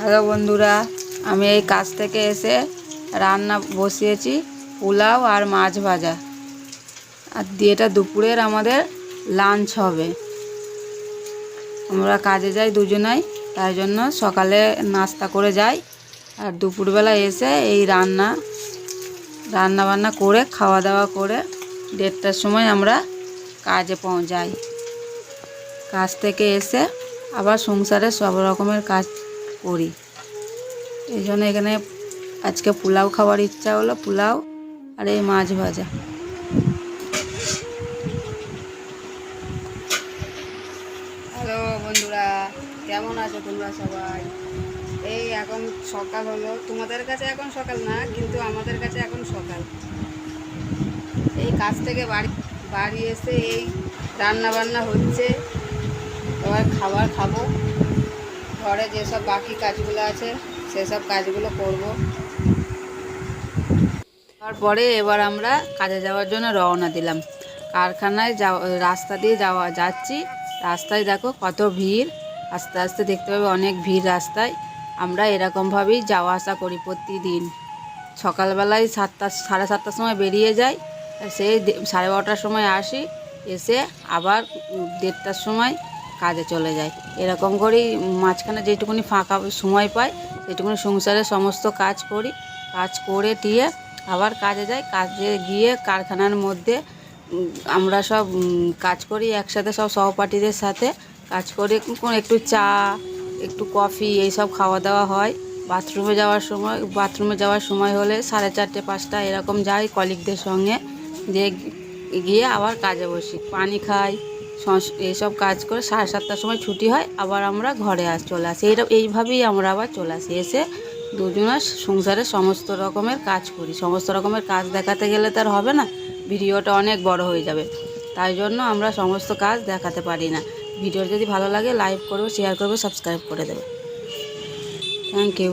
Hello বন্ধুরা, আমি এই কাজ থেকে এসে রান্না বসিয়েছি, পোলাও আর মাছ ভাজা। আর এটা দুপুরের আমাদের লাঞ্চ হবে। আমরা কাজে যাই দুজনাই, তাই জন্য সকালে নাস্তা করে যাই, আর দুপুরবেলা এসে এই রান্না বান্না করে খাওয়া দাওয়া করে 1:30টার সময় আমরা কাজে পৌঁছাই। কাজ থেকে এসে আবার সংসারে সব রকমের কাজ করি। এই জন্য এখানে আজকে পোলাও খাওয়ার ইচ্ছা হলো, পোলাও আর এই মাছ ভাজা। হ্যালো বন্ধুরা, কেমন আছো তোমরা সবাই? এই এখন সকাল হলো, তোমাদের কাছে এখন সকাল না, কিন্তু আমাদের কাছে এখন সকাল। এই কাজ থেকে বাড়ি এসে এই রান্না বান্না হচ্ছে, এবার খাবার খাবো। ঘরে যেসব বাকি কাজগুলো আছে সেসব কাজগুলো করব। তারপরে এবার আমরা কাজে যাওয়ার জন্য রওনা দিলাম। কারখানায় রাস্তা দিয়ে যাচ্ছি। রাস্তায় দেখো কত ভিড়, আস্তে আস্তে দেখতে পাবে অনেক ভিড় রাস্তায়। আমরা এরকমভাবেই যাওয়া আসা করি প্রতিদিন। সকালবেলায় 7:30 সময় বেরিয়ে যাই, সেই 12:30টার সময় আসি, এসে আবার 1:30টার সময় কাজে চলে যাই। এরকম করেই মাঝখানে যেটুকুনি ফাঁকা সময় পাই সেটুকুনি সংসারের সমস্ত কাজ করি। কাজ করে টিয়ে আবার কাজে যাই। কাজে গিয়ে কারখানার মধ্যে আমরা সব কাজ করি একসাথে, সব সহপাঠীদের সাথে কাজ করে একটু চা, একটু কফি এইসব খাওয়া দাওয়া হয়। বাথরুমে যাওয়ার সময় হলে 4:30 5টা এরকম যাই কলিগদের সঙ্গে, যে গিয়ে আবার কাজে বসি, পানি খাই, এইসব কাজ করে 7:30টার সময় ছুটি হয়। আবার আমরা ঘরে চলে আসি। এইভাবেই আমরা আবার চলে আসি। এসে দুজনের সংসারে সমস্ত রকমের কাজ করি। সমস্ত রকমের কাজ দেখাতে গেলে তার হবে না, ভিডিওটা অনেক বড় হয়ে যাবে। তাই জন্য আমরা সমস্ত কাজ দেখাতে পারি না। ভিডিও যদি ভালো লাগে লাইক করবে, শেয়ার করবে, সাবস্ক্রাইব করে দেবে। Thank you.